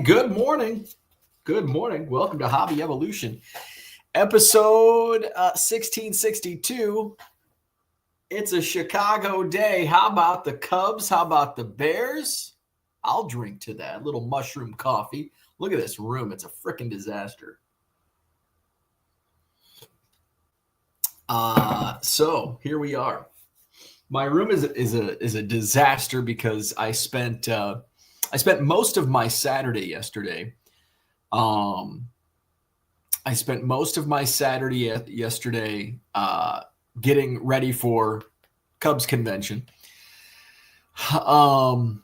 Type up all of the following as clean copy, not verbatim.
Good morning. Good morning. Welcome to Hobby Evolution, episode 1662. It's a Chicago day. How about the Cubs? How about the Bears? I'll drink to that. A little mushroom coffee. Look at this room. It's a freaking disaster. So here we are. My room is a disaster because I spent most of my Saturday yesterday. I spent most of my Saturday yesterday getting ready for Cubs convention. I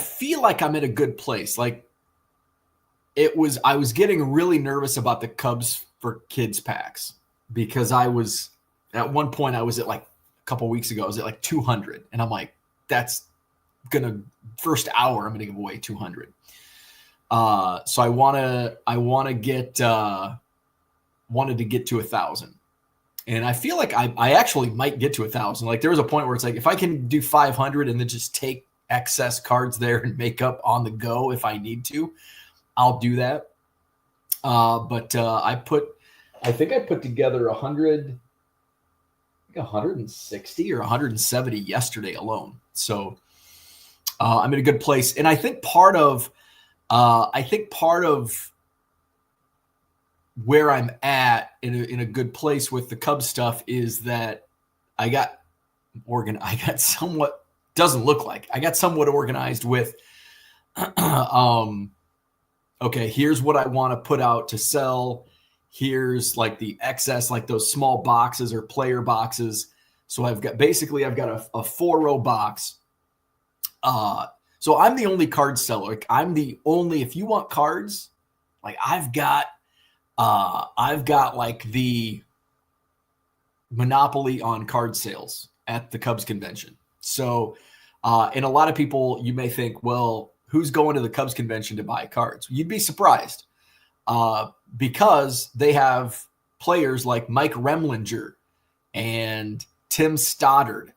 feel like I'm in a good place. Like I was getting really nervous about the Cubs for Kids packs because at one point I was at like a couple weeks ago, I was at like 200, and I'm like, that's first hour I'm gonna give away 200. So I wanted to get to 1,000, and I feel like I actually might get to 1,000. Like there was a point where it's like, if I can do 500 and then just take excess cards there and make up on the go if I need to, I'll do that. But I think I put together 160 or 170 yesterday alone. So I'm in a good place. And I think part of where I'm at in a good place with the Cubs stuff is that I got somewhat organized with, okay, here's what I want to put out to sell. Here's like the excess, like those small boxes or player boxes. So I've got a 4-row box. So I'm the only card seller. Like if you want cards, like I've got like the monopoly on card sales at the Cubs convention. So, and a lot of people, you may think, well, who's going to the Cubs convention to buy cards? You'd be surprised, because they have players like Mike Remlinger and Tim Stoddard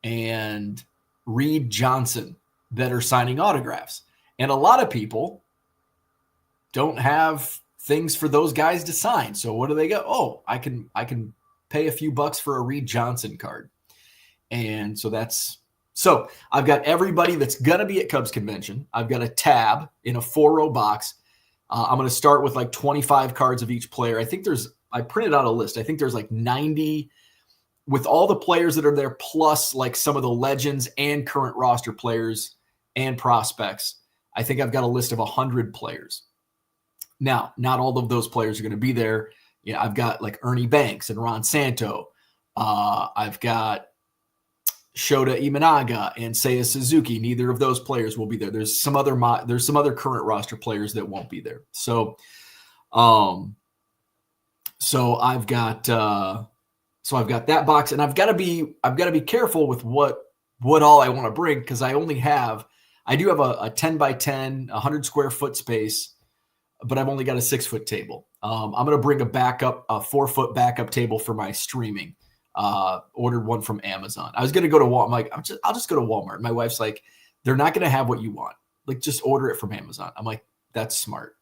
and Reed Johnson that are signing autographs. And a lot of people don't have things for those guys to sign. So what do they go? Oh, I can pay a few bucks for a Reed Johnson card. And so I've got everybody that's going to be at Cubs convention. I've got a tab in a 4-row box. I'm going to start with like 25 cards of each player. I printed out a list. I think there's like 90 with all the players that are there, plus like some of the legends and current roster players and prospects. I think I've got a list of 100 players. Now, not all of those players are going to be there. Yeah, I've got like Ernie Banks and Ron Santo. I've got Shota Imanaga and Seiya Suzuki. Neither of those players will be there. There's some other current roster players that won't be there. So I've got that box, and I've got to be careful with what all I want to bring, because I do have a 10 by 10, 100 square foot space, but I've only got a 6-foot table. I'm going to bring a 4-foot backup table for my streaming. Ordered one from Amazon. I was going to go to Walmart. I'm like, I'll just go to Walmart. My wife's like, they're not going to have what you want. Like, just order it from Amazon. I'm like, that's smart.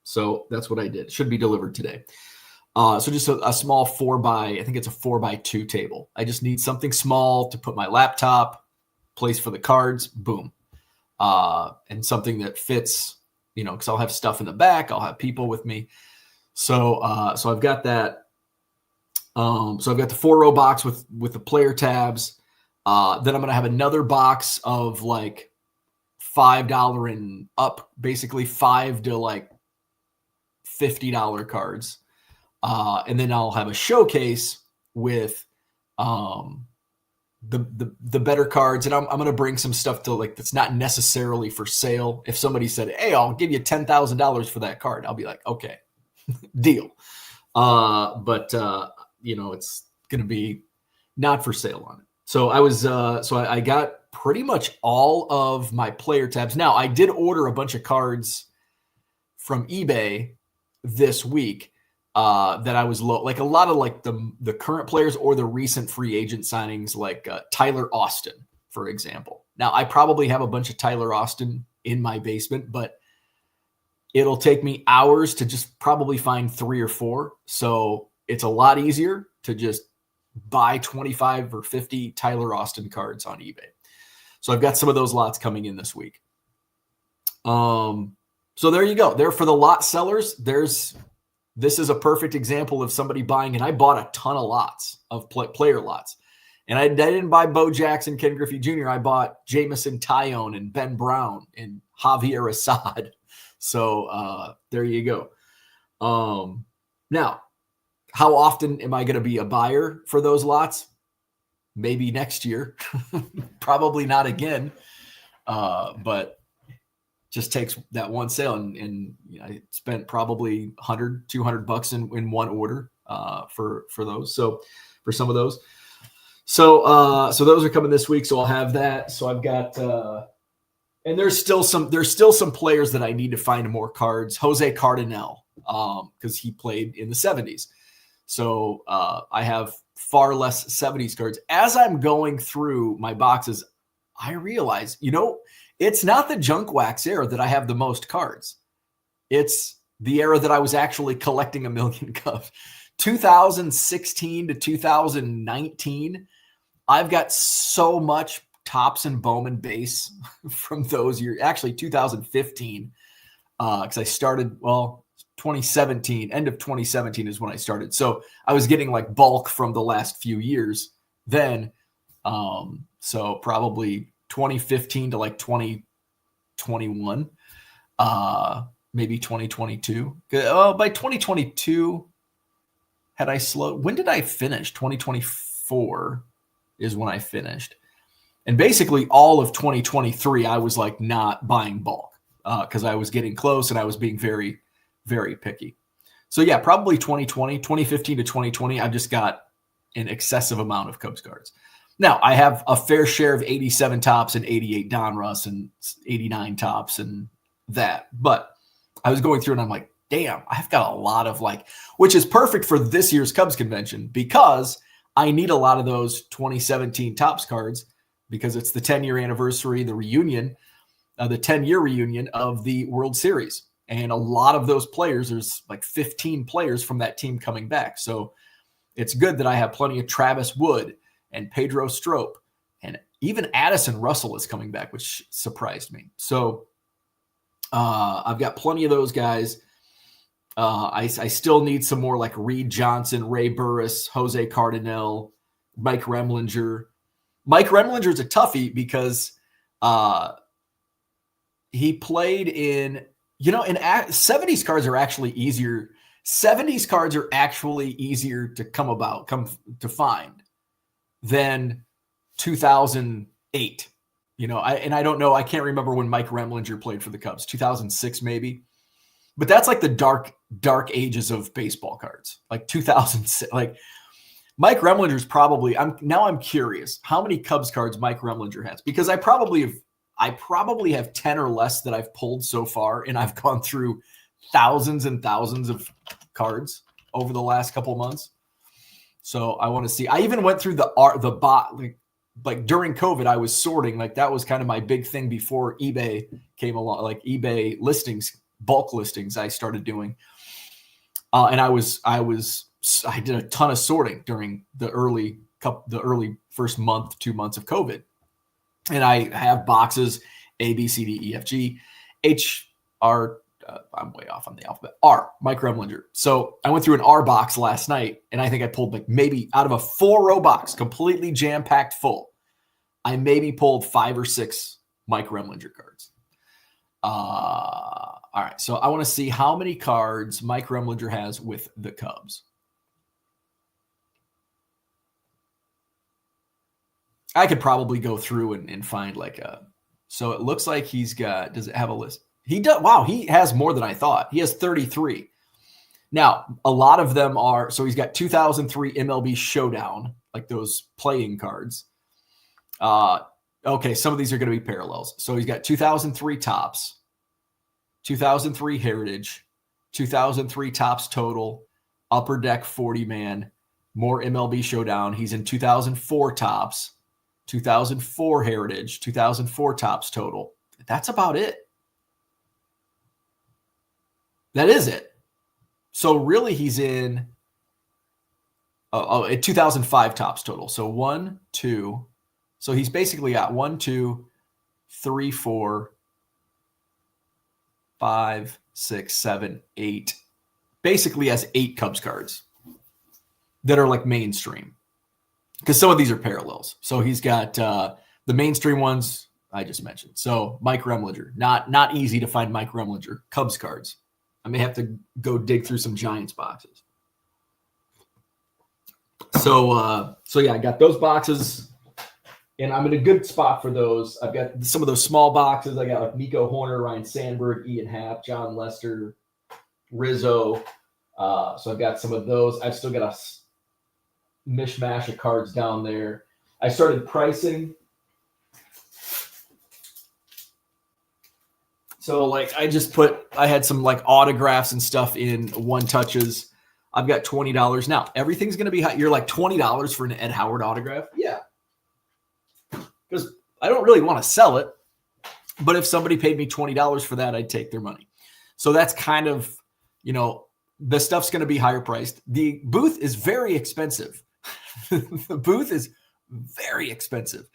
So that's what I did. Should be delivered today. So just a small 4x2 table. I just need something small to put my laptop, place for the cards, boom. And something that fits, because I'll have stuff in the back. I'll have people with me. So I've got that. So I've got the 4-row box with the player tabs. Then I'm going to have another box of like $5 and up, basically $5 to like $50 cards. And then I'll have a showcase with the better cards. And I'm going to bring some stuff to like that's not necessarily for sale. If somebody said, hey, I'll give you $10,000 for that card, I'll be like, okay, deal. But it's going to be not for sale on it. So I got pretty much all of my player tabs. Now, I did order a bunch of cards from eBay this week that I was like a lot of like the current players or the recent free agent signings, like Tyler Austin, for example. Now, I probably have a bunch of Tyler Austin in my basement, but it'll take me hours to just probably find 3 or 4. So it's a lot easier to just buy 25 or 50 Tyler Austin cards on eBay. So I've got some of those lots coming in this week. So there you go. There for the lot sellers, this is a perfect example of somebody buying, and I bought a ton of lots of player lots. And I didn't buy Bo Jackson, Ken Griffey Jr. I bought Jamison Tyone and Ben Brown and Javier Assad. So there you go. Now, how often am I going to be a buyer for those lots? Maybe next year. Probably not again. But just takes that one sale. And I spent probably $100, $200 in one order for those. So for some of those. So those are coming this week. So I'll have that. So I've got and there's still some players that I need to find more cards. Jose Cardinal, because he played in the 70s. So I have far less 70s cards. As I'm going through my boxes, I realize, it's not the junk wax era that I have the most cards. It's the era that I was actually collecting a million Cubs. 2016 to 2019, I've got so much Topps and Bowman base from those years. Actually, 2015, because I started, 2017, end of 2017 is when I started. So I was getting like bulk from the last few years then. So probably 2015 to like 2021, maybe 2022. By 2022, had I slowed? When did I finish? 2024 is when I finished. And basically all of 2023, I was like not buying bulk because I was getting close and I was being very, very picky. So yeah, probably 2015 to 2020, I've just got an excessive amount of Cubs cards. Now, I have a fair share of 87 Topps and 88 Donruss and 89 Topps and that. But I was going through and I'm like, damn, I've got a lot of which is perfect for this year's Cubs convention because I need a lot of those 2017 Topps cards because it's the 10-year anniversary, the reunion, the 10-year reunion of the World Series. And a lot of those players, there's like 15 players from that team coming back. So it's good that I have plenty of Travis Wood and Pedro Strop, and even Addison Russell is coming back, which surprised me. So I've got plenty of those guys. I still need some more like Reed Johnson, Ray Burris, Jose Cardinal, Mike Remlinger. Mike Remlinger is a toughie because he played in, in 70s cards are actually easier. 70s cards are actually easier to come to find than 2008. I don't know. I can't remember when Mike Remlinger played for the Cubs, 2006 maybe. But that's like the dark ages of baseball cards, like 2006. Like Mike Remlinger's probably. I'm curious how many Cubs cards Mike Remlinger has because I probably have 10 or less that I've pulled so far, and I've gone through thousands and thousands of cards over the last couple of months. So I want to see. I even went through the bot like during COVID. I was sorting, like that was kind of my big thing before eBay came along. Like eBay listings, bulk listings, I started doing, and I did a ton of sorting during the early first month, 2 months of COVID. And I have boxes A, B, C, D, E, F, G, H, R. I'm way off on the alphabet. R, Mike Remlinger. So I went through an R box last night, and I think I pulled like maybe out of a 4-row box, completely jam-packed full, I maybe pulled 5 or 6 Mike Remlinger cards. All right, so I want to see how many cards Mike Remlinger has with the Cubs. I could probably go through and find so it looks like he's got, does it have a list? He does. Wow. He has more than I thought. He has 33. Now, a lot of them are, so he's got 2003 MLB Showdown, like those playing cards. Okay. Some of these are going to be parallels. So he's got 2003 Topps, 2003 Heritage, 2003 Topps Total, Upper Deck 40 man, more MLB Showdown. He's in 2004 Topps. 2004 Heritage, 2004 Topps total. That's about it. That is it. So really he's in a 2005 Topps total. So 1, 2. So he's basically got 1, 2, 3, 4, 5, 6, 7, 8. Basically has 8 Cubs cards that are like mainstream. Because some of these are parallels. So he's got the mainstream ones I just mentioned. So Mike Remlinger, not easy to find Mike Remlinger Cubs cards. I may have to go dig through some Giants boxes. So yeah, I got those boxes, and I'm in a good spot for those. I've got some of those small boxes. I got like Nico Horner, Ryan Sandberg, Ian Happ, John Lester, Rizzo. So I've got some of those. I've still got a mishmash of cards down there. I started pricing. So like I had some like autographs and stuff in one touches. I've got $20 now. Everything's going to be high. You're like $20 for an Ed Howard autograph. Yeah. Because I don't really want to sell it, but if somebody paid me $20 for that, I'd take their money. So that's kind of, the stuff's going to be higher priced. The booth is very expensive. The booth is very expensive.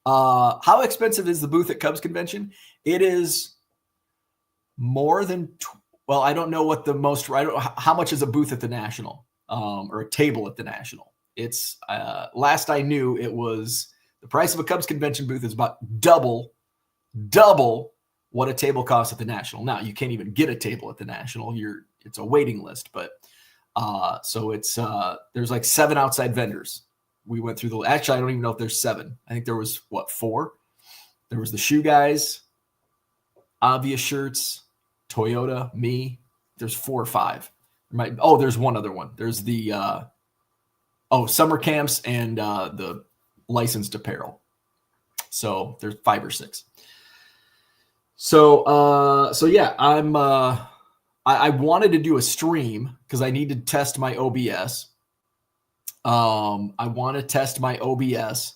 How expensive is the booth at Cubs Convention? It is more than, I don't know what the most, how much is a booth at the National or a table at the National? It's, last I knew, it was the price of a Cubs Convention booth is about double what a table costs at the National. Now, you can't even get a table at the National. It's a waiting list, but so it's there's like 7 outside vendors. We went through actually, I don't even know if there's 7. I think there was 4. There was the Shoe Guys, Obvious Shirts, Toyota, me. There's 4 or 5. There's one other one. There's the summer camps and the licensed apparel. So there's 5 or 6. So yeah, I wanted to do a stream because I need to test my OBS. I want to test my OBS,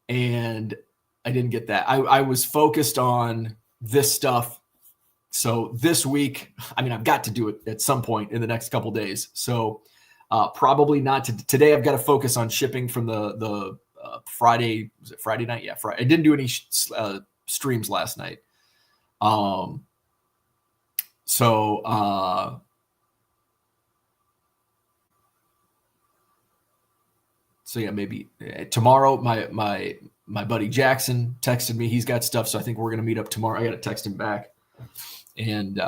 and I didn't get that. I was focused on this stuff. So this week, I've got to do it at some point in the next couple days. So probably not today. I've got to focus on shipping from the Friday. Was it Friday night? Yeah, Friday. I didn't do any streams last night. So yeah, maybe tomorrow. My buddy Jackson texted me. He's got stuff, so I think we're gonna meet up tomorrow. I got to text him back, and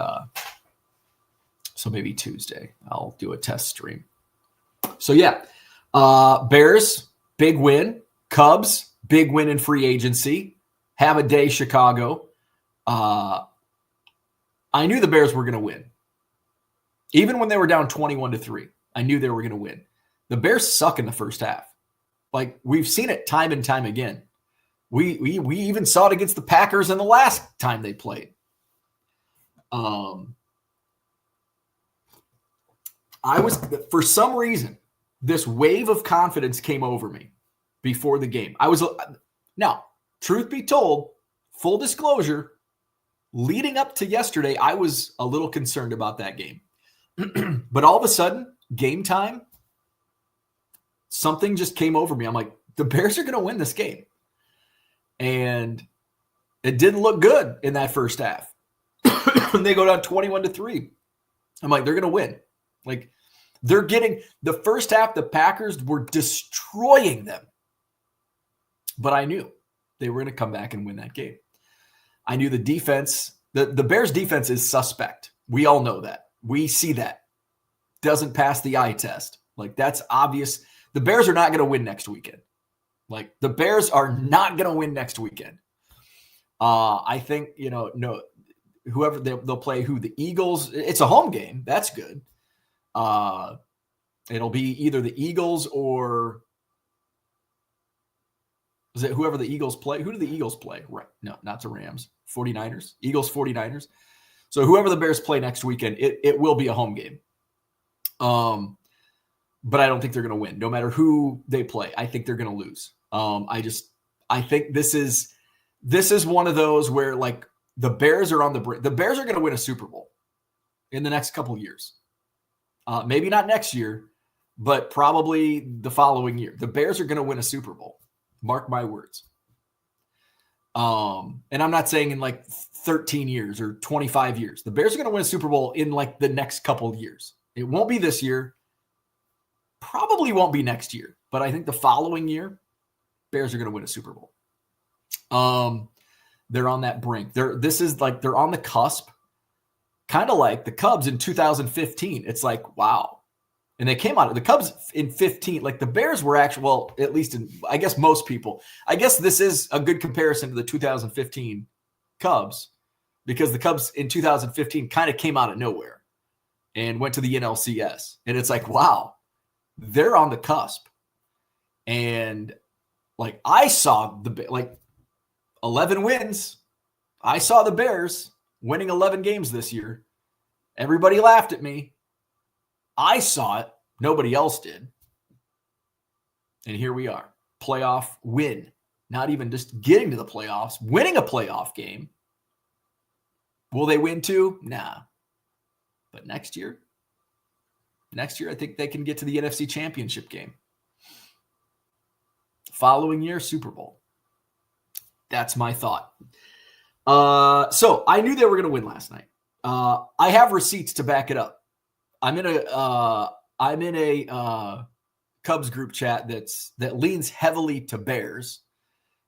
so maybe Tuesday I'll do a test stream. So yeah, Bears big win, Cubs big win in free agency. Have a day, Chicago. I knew the Bears were gonna win, even when they were down 21-3. I knew they were gonna win. The Bears suck in the first half. Like, we've seen it time and time again. We even saw it against the Packers in the last time they played. For some reason, this wave of confidence came over me before the game. Now, truth be told, full disclosure, leading up to yesterday, I was a little concerned about that game. But all of a sudden, game time, something just came over me. I'm like, the Bears are going to win this game. And it didn't look good in that first half. When they go down 21-3, I'm like, they're going to win. Like, they're getting the first half, the Packers were destroying them. But I knew they were going to come back and win that game. I knew the defense, the Bears defense is suspect. We all know that. We see that. Doesn't pass the eye test. Like, that's obvious. The Bears are not going to win next weekend. Like, the Bears are not going to win next weekend. I think, no, whoever they'll play, the Eagles. It's a home game. That's good. It'll be either the Eagles or is it whoever the Eagles play? Who do the Eagles play? Right. No, not the Rams. 49ers. Eagles, 49ers. So whoever the Bears play next weekend, it will be a home game. But I don't think they're going to win. No matter who they play, I think they're going to lose. I think this is one of those where like the Bears are on the brink. The Bears are going to win a Super Bowl in the next couple of years. Maybe not next year, but probably the following year. The Bears are going to win a Super Bowl. Mark my words. And I'm not saying in like 13 years or 25 years. The Bears are going to win a Super Bowl in like the next couple of years. It won't be this year. Probably won't be next year. But I think the following year, Bears are going to win a Super Bowl. They're on that brink. They're on the cusp. Kind of like the Cubs in 2015. It's like, wow. And they came out of the Cubs in 15. Like the Bears were actually, well, at least in, I guess most people, I guess this is a good comparison to the 2015 Cubs because the Cubs in 2015 kind of came out of nowhere and went to the NLCS. And it's like, wow, they're on the cusp. And like I saw 11 wins. I saw the Bears winning 11 games this year. Everybody laughed at me. I saw it. Nobody else did. And here we are. Playoff win. Not even just getting to the playoffs, winning a playoff game. Will they win two? Nah. But next year, I think they can get to the NFC Championship game. Following year, Super Bowl. That's my thought. So I knew they were going to win last night. I have receipts to back it up. I'm in a Cubs group chat that leans heavily to Bears,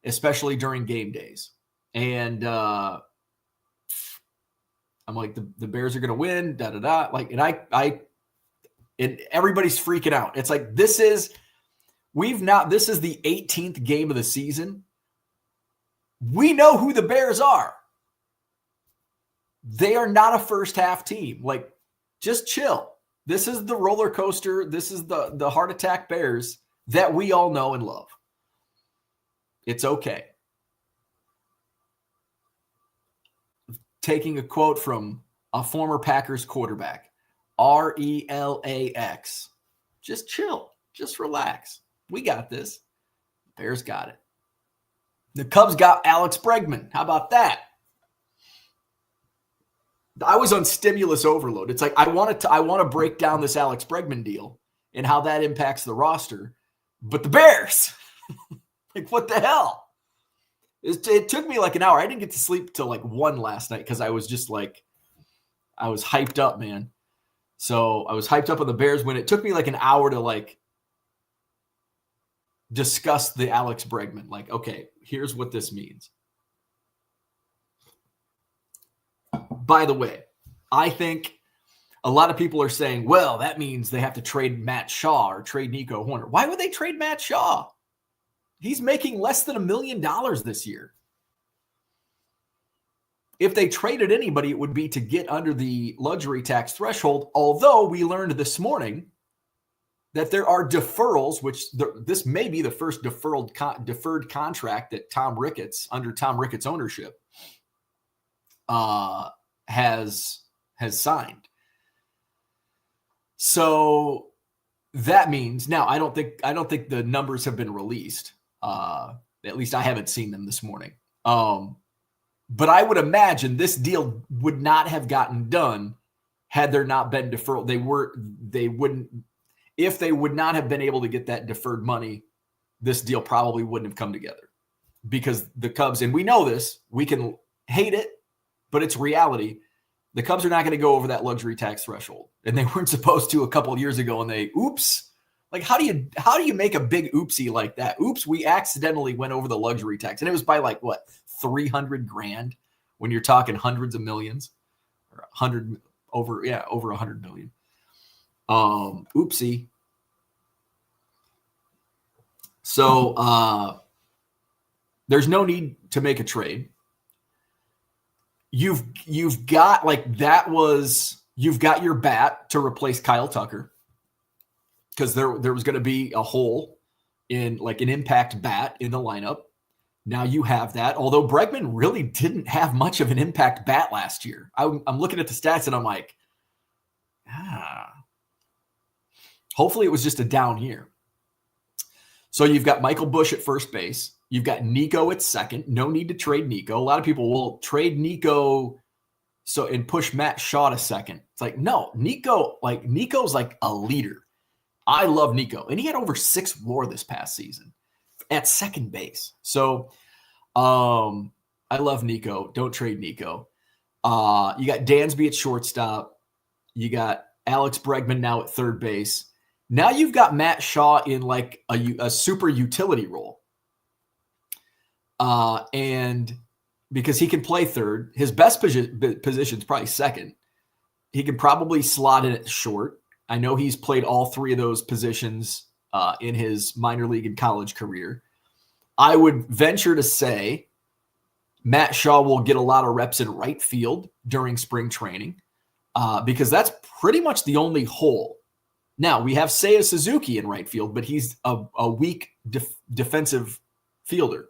especially during game days. And I'm like, the Bears are going to win, Like, and everybody's freaking out. It's like, this is the 18th game of the season. We know who the Bears are. They are not a first half team. Like, just chill. This is the roller coaster. This is the heart attack Bears that we all know and love. It's okay. Taking a quote from a former Packers quarterback, RELAX. Just chill. Just relax. We got this. Bears got it. The Cubs got Alex Bregman. How about that? I was on stimulus overload. It's like I want to break down this Alex Bregman deal and how that impacts the roster. But the Bears, like what the hell? It took me like an hour. I didn't get to sleep till like 1 last night because I was just like, I was hyped up, man. So I was hyped up on the Bears when it took me like an hour to like discuss the Alex Bregman. Like, okay, here's what this means. By the way, I think a lot of people are saying, well, that means they have to trade Matt Shaw or trade Nico Horner. Why would they trade Matt Shaw? He's making less than $1 million this year. If they traded anybody, it would be to get under the luxury tax threshold, although we learned this morning that there are deferrals, which this may be the first deferred contract that under Tom Ricketts' ownership, has signed. So that means now I don't think the numbers have been released. At least I haven't seen them this morning. But I would imagine this deal would not have gotten done had there not been deferral. If they would not have been able to get that deferred money, this deal probably wouldn't have come together because the Cubs, and we know this, we can hate it, but it's reality. The Cubs are not going to go over that luxury tax threshold, and they weren't supposed to a couple of years ago. And oops, like how do you make a big oopsie like that? Oops, we accidentally went over the luxury tax, and it was by like what $300,000 when you're talking hundreds of millions, or over $100 million. Oopsie. So there's no need to make a trade. You've got you've got your bat to replace Kyle Tucker because there was going to be a hole in like an impact bat in the lineup. Now you have that, although Bregman really didn't have much of an impact bat last year. I'm looking at the stats and I'm like, hopefully it was just a down year. So you've got Michael Busch at first base. You've got Nico at second. No need to trade Nico. A lot of people will trade Nico and push Matt Shaw to second. It's like, no, Nico's like a leader. I love Nico. And he had over 6 WAR this past season at second base. So I love Nico. Don't trade Nico. You got Dansby at shortstop. You got Alex Bregman now at third base. Now you've got Matt Shaw in like a super utility role. And because he can play third, his best position is probably second. He can probably slot in at short. I know he's played all 3 of those positions in his minor league and college career. I would venture to say Matt Shaw will get a lot of reps in right field during spring training because that's pretty much the only hole. Now, we have Seiya Suzuki in right field, but he's a weak defensive fielder.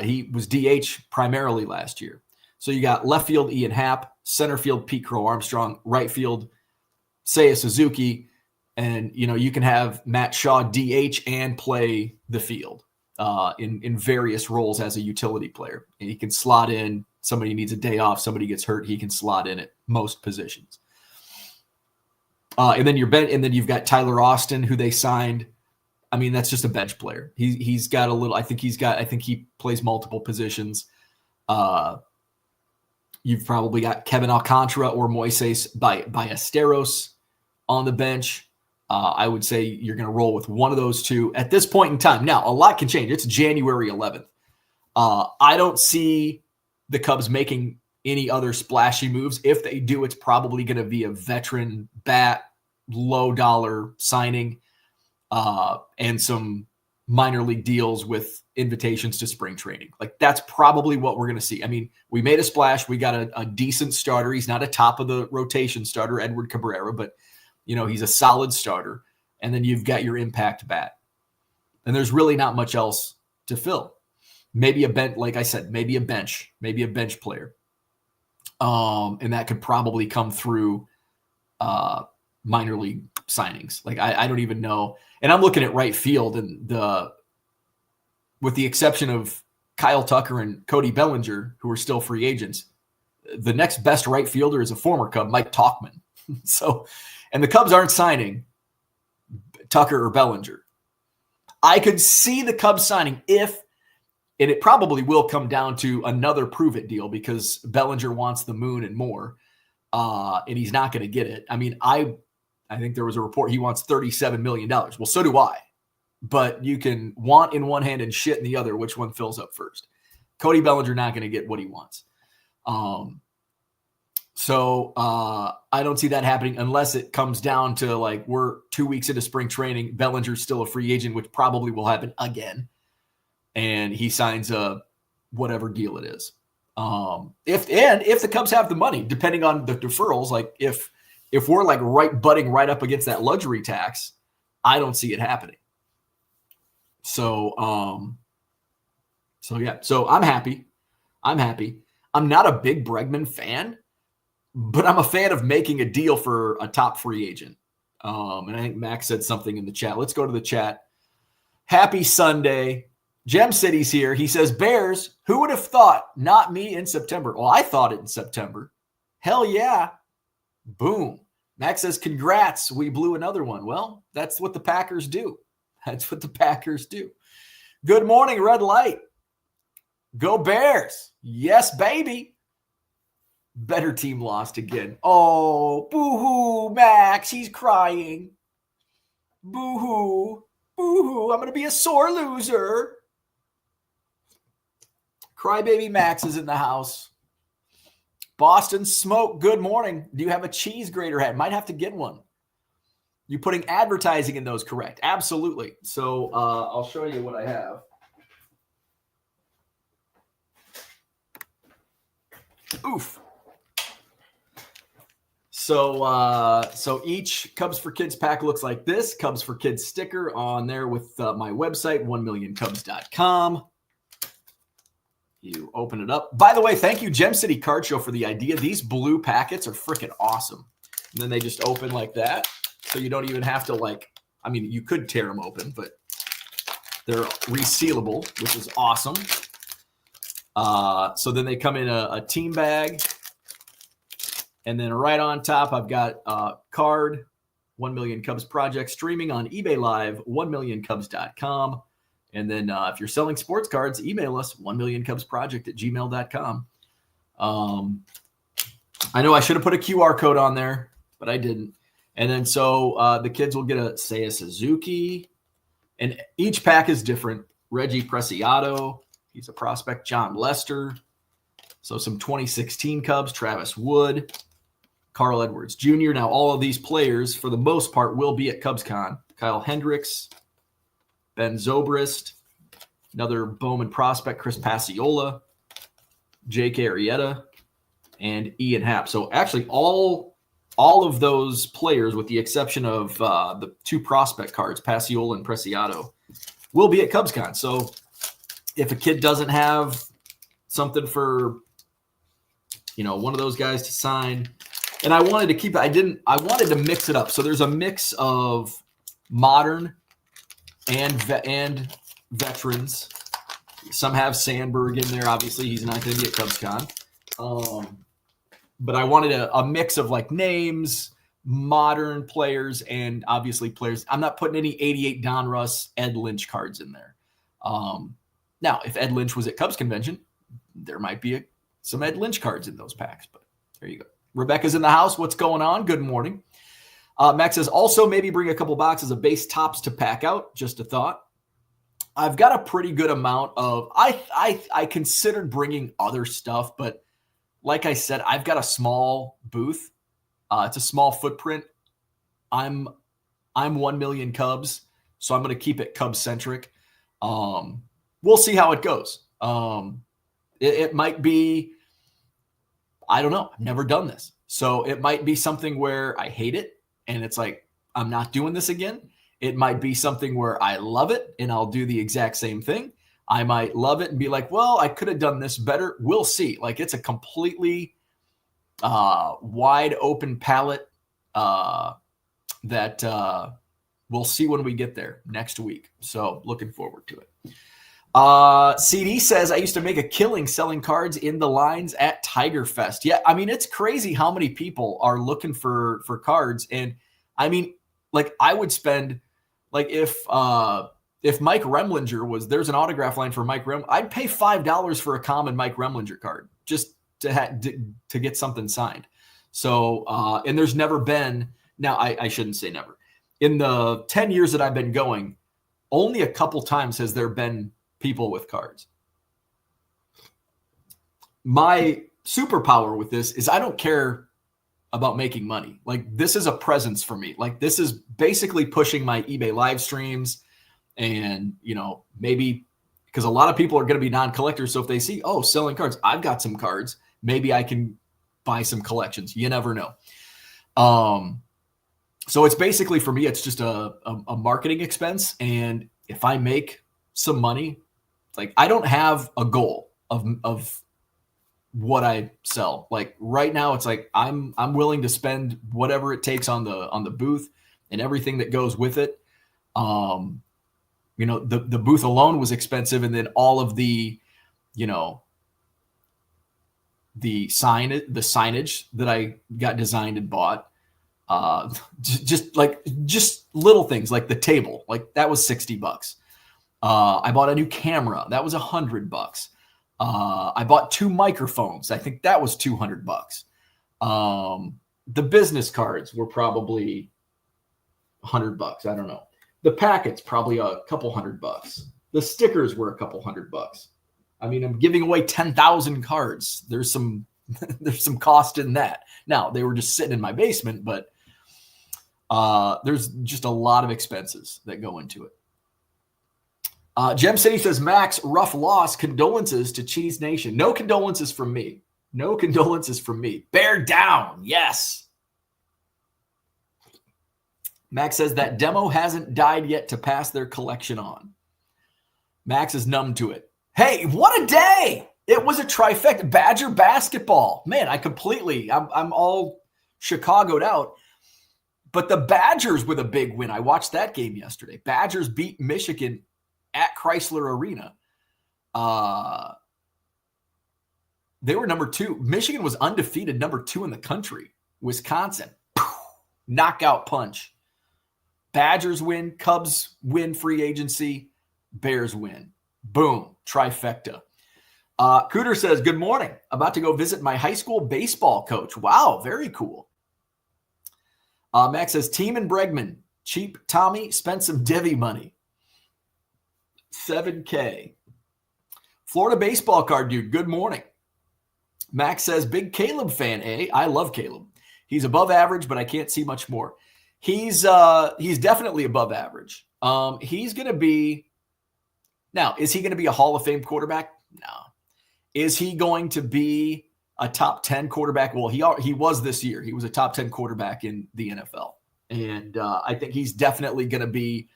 He was DH primarily last year. So you got left field Ian Happ, center field Pete Crow Armstrong, right field Seiya Suzuki, and you can have Matt Shaw DH and play the field in various roles as a utility player. And he can slot in. Somebody needs a day off, somebody gets hurt, he can slot in at most positions. And then you've got Tyler Austin, who they signed. I mean, that's just a bench player. He's got a little. I think he plays multiple positions. You've probably got Kevin Alcantara or Moises Ballesteros on the bench. I would say you're going to roll with one of those two at this point in time. Now, a lot can change. It's January 11th. I don't see the Cubs making any other splashy moves. If they do, it's probably going to be a veteran bat, low dollar signing, and some minor league deals with invitations to spring training. Like that's probably what we're going to see. I mean, we made a splash. We got a decent starter. He's not a top of the rotation starter, Edward Cabrera, but he's a solid starter. And then you've got your impact bat. And there's really not much else to fill. Maybe a bench, like I said, maybe a bench player. And that could probably come through minor league signings. Like I don't even know. And I'm looking at right field, and with the exception of Kyle Tucker and Cody Bellinger, who are still free agents, the next best right fielder is a former Cub, Mike Tauchman. So, and the Cubs aren't signing Tucker or Bellinger. I could see the Cubs signing and it probably will come down to another prove-it deal because Bellinger wants the moon and more, and he's not going to get it. I mean, I think there was a report he wants $37 million. Well, so do I. But you can want in one hand and shit in the other. Which one fills up first? Cody Bellinger not going to get what he wants. So I don't see that happening unless it comes down to like we're 2 weeks into spring training. Bellinger's still a free agent, which probably will happen again. And he signs a whatever deal it is. If the Cubs have the money, depending on the deferrals, like if we're like butting right up against that luxury tax, I don't see it happening. So yeah. So I'm happy. I'm not a big Bregman fan, but I'm a fan of making a deal for a top free agent. And I think Max said something in the chat. Let's go to the chat. Happy Sunday. Gem City's here. He says, Bears, who would have thought? Not me in September. Well, I thought it in September. Hell yeah. Boom. Max says, congrats. We blew another one. Well, that's what the Packers do. Good morning, Red Light. Go Bears. Yes, baby. Better team lost again. Oh, boo-hoo, Max. He's crying. Boo-hoo. Boo-hoo. I'm going to be a sore loser. Crybaby Max is in the house. Boston Smoke, good morning. Do you have a cheese grater hat? Might have to get one. You putting advertising in those, correct? Absolutely. So I'll show you what I have. Oof. So each Cubs for Kids pack looks like this. Cubs for Kids sticker on there with my website, 1millioncubs.com. You open it up. By the way, thank you, Gem City Card Show, for the idea. These blue packets are freaking awesome. And then they just open like that. So you don't even have to you could tear them open, but They're resealable, which is awesome. So then they come in a team bag. And then right on top, I've got card, 1 Million Cubs Project, streaming on eBay Live, 1millioncubs.com. And then if you're selling sports cards, email us, 1millioncubsproject@gmail.com. I know I should have put a QR code on there, but I didn't. And then so the kids will get a Suzuki. And each pack is different. Reggie Preciado, he's a prospect. John Lester. So some 2016 Cubs, Travis Wood, Carl Edwards Jr. Now, all of these players, for the most part, will be at CubsCon. Kyle Hendricks, Ben Zobrist, another Bowman prospect, Chris Pasiola, Jake Arrieta, and Ian Happ. So actually all of those players, with the exception of the 2 prospect cards, Pasiola and Preciado, will be at CubsCon. So if a kid doesn't have something for, one of those guys to sign, and I wanted to keep it, I wanted to mix it up. So there's a mix of modern and veterans. Some have Sandberg in there. Obviously, he's not going to be at CubsCon. But I wanted a mix of like names, modern players, and obviously players. I'm not putting any 88 Donruss, Ed Lynch cards in there. Now, if Ed Lynch was at Cubs Convention, there might be some Ed Lynch cards in those packs. But there you go. Rebecca's in the house. What's going on? Good morning. Max says, also maybe bring a couple boxes of base tops to pack out. Just a thought. I've got a pretty good amount of, I considered bringing other stuff, but like I said, I've got a small booth. It's a small footprint. I'm 1 million Cubs, so I'm going to keep it Cubs centric. We'll see how it goes. It might be, I don't know. I've never done this. So it might be something where I hate it and it's like, I'm not doing this again. It might be something where I love it and I'll do the exact same thing. I might love it and be like, well, I could have done this better. We'll see. Like, it's a completely wide open palette that we'll see when we get there next week. So looking forward to it. CD says, I used to make a killing selling cards in the lines at Tiger Fest. Yeah, I mean, it's crazy how many people are looking for cards. And I mean, like, I would spend, like, if Mike Remlinger was, there's an autograph line for Mike Rem, I'd pay $5 for a common Mike Remlinger card just to get something signed. So, and there's never been, now I shouldn't say never. In the 10 years that I've been going, only a couple times has there been people with cards. My superpower with this is I don't care about making money. Like, this is a presence for me. Like, this is basically pushing my eBay live streams, and, maybe because a lot of people are going to be non-collectors. So if they see, oh, selling cards, I've got some cards, maybe I can buy some collections. You never know. So it's basically, for me, it's just a marketing expense. And if I make some money, like, I don't have a goal of what I sell. Like, right now, it's like I'm willing to spend whatever it takes on the booth and everything that goes with it. The booth alone was expensive, and then all of the signage that I got designed and bought. Just little things like the table, like that was $60. I bought a new camera. That was $100. I bought 2 microphones. I think that was $200. The business cards were probably $100. I don't know. The packets, probably a couple $100. The stickers were a couple $100. I mean, I'm giving away 10,000 cards. There's some cost in that. Now, they were just sitting in my basement, but there's just a lot of expenses that go into it. Gem City says, Max, rough loss. Condolences to Cheese Nation. No condolences from me. No condolences from me. Bear down. Yes. Max says that demo hasn't died yet to pass their collection on. Max is numb to it. Hey, what a day. It was a trifecta. Badger basketball. Man, I'm all Chicago'd out. But the Badgers with a big win. I watched that game yesterday. Badgers beat Michigan at Chrysler Arena. They were number 2. Michigan was undefeated, number 2 in the country. Wisconsin, knockout punch. Badgers win, Cubs win free agency, Bears win. Boom, trifecta. Cooter says, good morning. About to go visit my high school baseball coach. Wow, very cool. Max says, team in Bregman. Cheap Tommy spent some divvy money. $7K. Florida baseball card dude, good morning. Max says, big Caleb fan, eh? I love Caleb. He's above average, but I can't see much more. He's definitely above average. He's going to be – now, is he going to be a Hall of Fame quarterback? No. Is he going to be a top 10 quarterback? Well, he was this year. He was a top 10 quarterback in the NFL. And I think he's definitely going to be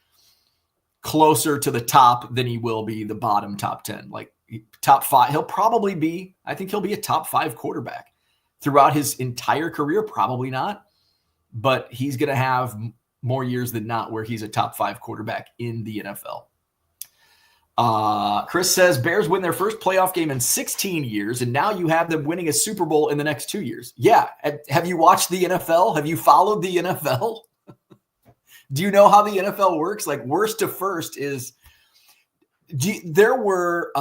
closer to the top than he will be the bottom top 10. Like top 5. I think he'll be a top 5 quarterback throughout his entire career. Probably not. But he's going to have more years than not where he's a top 5 quarterback in the NFL. Chris says, Bears win their first playoff game in 16 years, and now you have them winning a Super Bowl in the next 2 years. Yeah. Have you watched the NFL? Have you followed the NFL? Do you know how the NFL works? Like worst to first is there were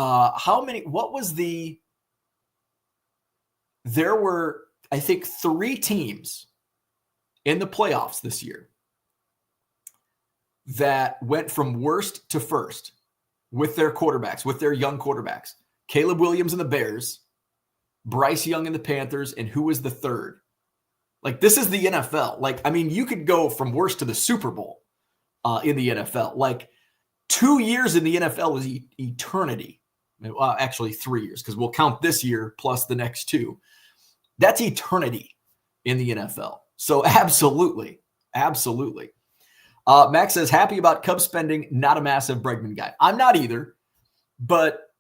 there were, I think, 3 teams in the playoffs this year that went from worst to first with their quarterbacks, with their young quarterbacks. Caleb Williams and the Bears, Bryce Young and the Panthers, and who was the third? Like, this is the NFL. Like, I mean, you could go from worst to the Super Bowl in the NFL. Like, 2 years in the NFL is eternity. Actually, 3 years, because we'll count this year plus the next 2. That's eternity in the NFL. So absolutely. Max says, happy about Cubs spending, not a massive Bregman guy. I'm not either, but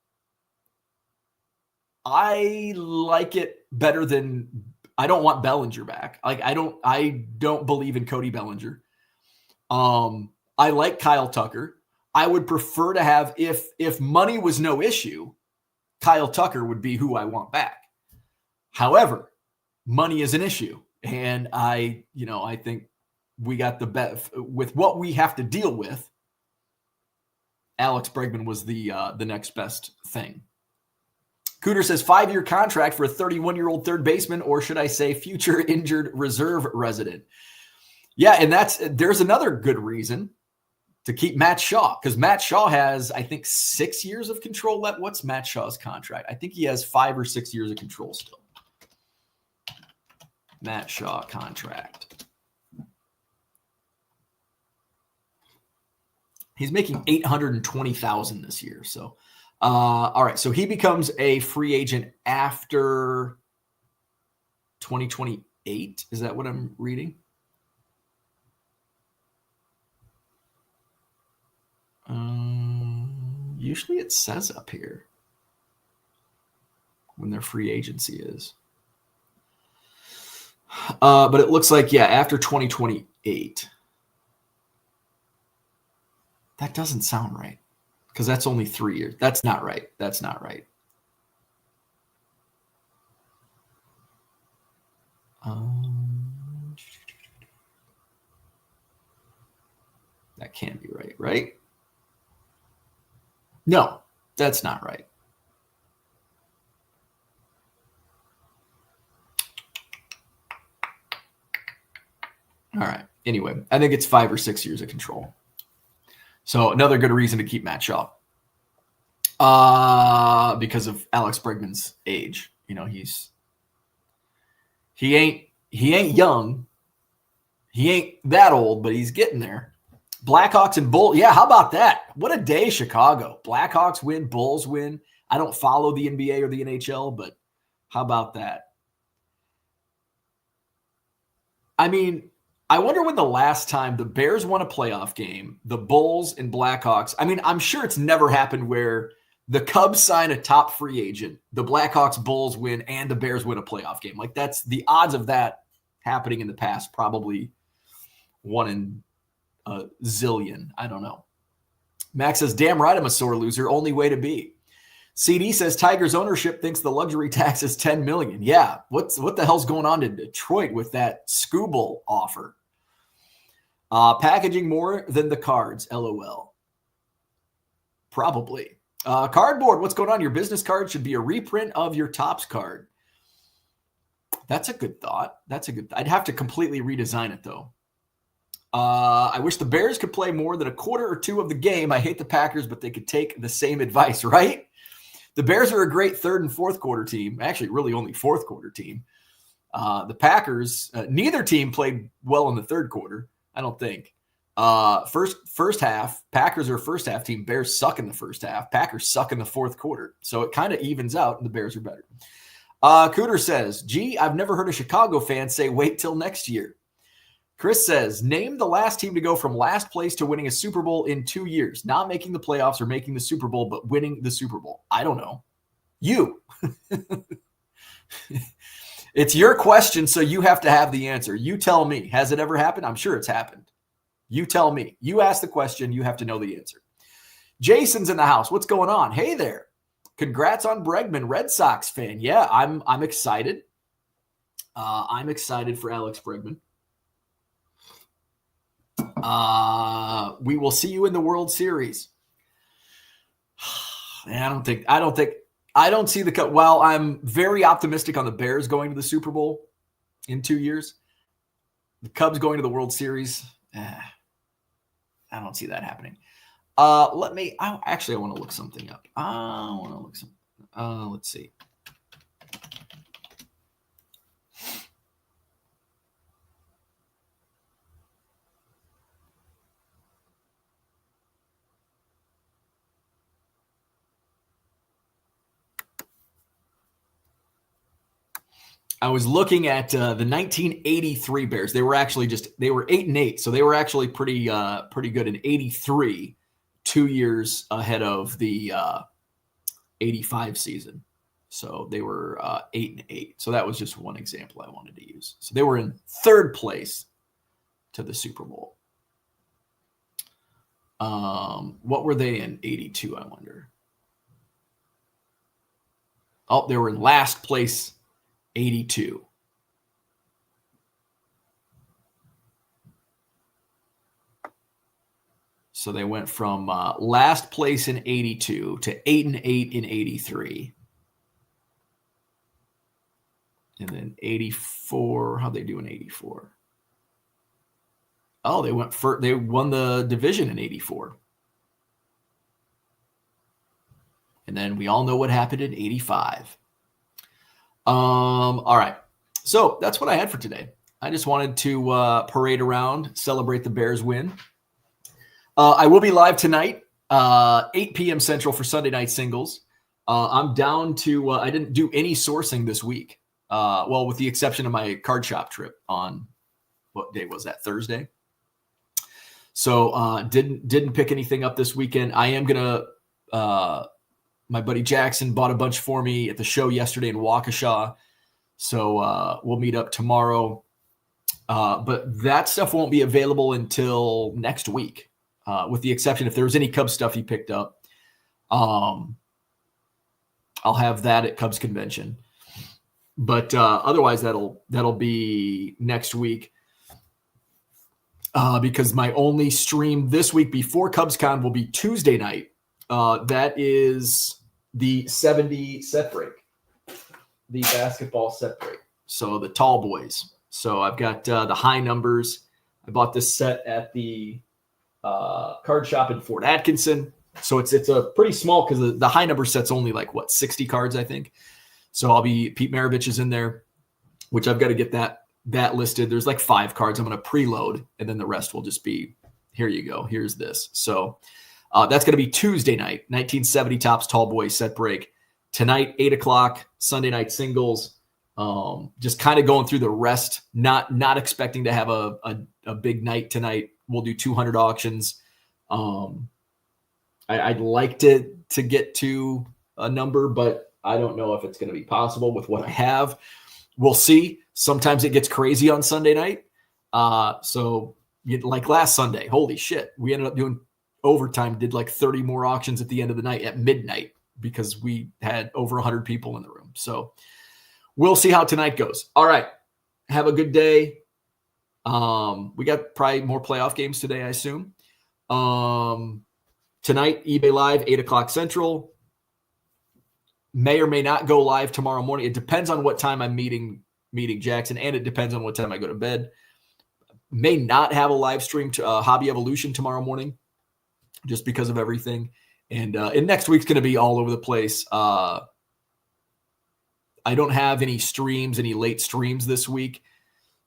I like it better than I don't want Bellinger back. Like I don't believe in Cody Bellinger. I like Kyle Tucker. I would prefer to have, if money was no issue, Kyle Tucker would be who I want back. However, money is an issue. And I think we got the best with what we have to deal with. Alex Bregman was the next best thing. Cooter says 5-year contract for a 31-year-old third baseman, or should I say future injured reserve resident? Yeah, and there's another good reason to keep Matt Shaw, because Matt Shaw has, I think, 6 years of control left. What's Matt Shaw's contract? I think he has 5 or 6 years of control still. Matt Shaw contract. He's making $820,000 this year. So, all right. So he becomes a free agent after 2028. Is that what I'm reading? Usually it says up here when their free agency is. But it looks like, after 2028. That doesn't sound right, because that's only 3 years. That's not right. That can't be right, right? No, that's not right. All right. Anyway, I think it's 5 or 6 years of control. So another good reason to keep Matt Shaw. Because of Alex Bregman's age. He ain't young. He ain't that old, but he's getting there. Blackhawks and Bulls. Yeah, how about that? What a day, Chicago. Blackhawks win, Bulls win. I don't follow the NBA or the NHL, but how about that? I mean, I wonder when the last time the Bears won a playoff game, the Bulls and Blackhawks. I mean, I'm sure it's never happened where the Cubs sign a top free agent, the Blackhawks, Bulls win, and the Bears win a playoff game. Like, that's the odds of that happening in the past, probably 1 in a zillion. I don't know. Max says, damn right, I'm a sore loser. Only way to be. CD says, Tigers ownership thinks the luxury tax is $10 million. Yeah, what the hell's going on in Detroit with that Scooble offer? Packaging more than the cards, LOL. Probably. Cardboard, what's going on? Your business card should be a reprint of your Topps card. That's a good thought. I'd have to completely redesign it, though. I wish the Bears could play more than a quarter or two of the game. I hate the Packers, but they could take the same advice, right? The Bears are a great third and fourth quarter team. Actually, really only fourth quarter team. The Packers, neither team played well in the third quarter, I don't think. First half, Packers are a first half team. Bears suck in the first half. Packers suck in the fourth quarter. So it kind of evens out, and the Bears are better. Cooter says, gee, I've never heard a Chicago fan say wait till next year. Chris says, name the last team to go from last place to winning a Super Bowl in 2 years. Not making the playoffs or making the Super Bowl, but winning the Super Bowl. I don't know. You. It's your question, so you have to have the answer. You tell me. Has it ever happened? I'm sure it's happened. You tell me. You ask the question. You have to know the answer. Jason's in the house. What's going on? Hey there. Congrats on Bregman, Red Sox fan. Yeah, I'm excited. I'm excited for Alex Bregman. We will see you in the World Series. Man, I don't see the cut. While I'm very optimistic on the Bears going to the Super Bowl in 2 years, the Cubs going to the World Series, I don't see that happening. I want to look something up. Let's see. I was looking at the 1983 Bears. They were 8-8, so they were actually pretty good in 83, 2 years ahead of the 85 season. So they were 8-8. So that was just one example I wanted to use. So they were in third place to the Super Bowl. What were they in 82, I wonder? Oh, they were in last place, 82. So they went from last place in 82 to 8-8 in 83. And then 84, how'd they do in 84? Oh, they won the division in 84. And then we all know what happened in 85. All right. So that's what I had for today. I just wanted to parade around, celebrate the Bears win. I will be live tonight, 8 p.m. Central for Sunday Night Singles. I'm down to, I didn't do any sourcing this week. Well, with the exception of my card shop trip on, what day was that? Thursday. So didn't pick anything up this weekend. I am going to, my buddy Jackson bought a bunch for me at the show yesterday in Waukesha. So we'll meet up tomorrow. But that stuff won't be available until next week, with the exception if there was any Cubs stuff he picked up. I'll have that at Cubs Convention. But otherwise, that'll be next week. Because my only stream this week before CubsCon will be Tuesday night. That is the 70 set break, the basketball set break. So the tall boys. So I've got the high numbers. I bought this set at the card shop in Fort Atkinson. So it's a pretty small, because the high number set's only 60 cards, I think. So I'll be, Pete Maravich is in there, which I've got to get that listed. There's 5 cards I'm going to preload, and then the rest will just be, here you go. Here's this. So that's going to be Tuesday night, 1970 Topps Tall Boy set break. Tonight, 8 o'clock, Sunday Night Singles. Just kind of going through the rest, not expecting to have a big night tonight. We'll do 200 auctions. I'd like to get to a number, but I don't know if it's going to be possible with what I have. We'll see. Sometimes it gets crazy on Sunday night. So like last Sunday, holy shit, we ended up doing overtime, did like 30 more auctions at the end of the night at midnight because we had over 100 people in the room. So we'll see how tonight goes. All right. Have a good day. We got probably more playoff games today, I assume. Tonight, eBay Live, 8 o'clock Central. May or may not go live tomorrow morning. It depends on what time I'm meeting Jackson, and it depends on what time I go to bed. May not have a live stream to Hobby Evolution tomorrow morning just because of everything. And next week's going to be all over the place. I don't have any late streams this week.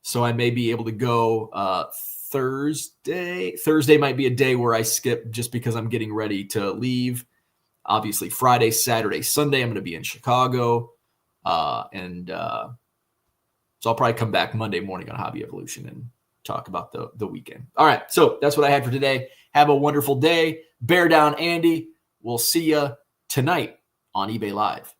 So I may be able to go Thursday. Thursday might be a day where I skip just because I'm getting ready to leave. Obviously, Friday, Saturday, Sunday, I'm going to be in Chicago. So I'll probably come back Monday morning on Hobby Evolution and talk about the weekend. All right, so that's what I had for today. Have a wonderful day. Bear down, Andy. We'll see you tonight on eBay Live.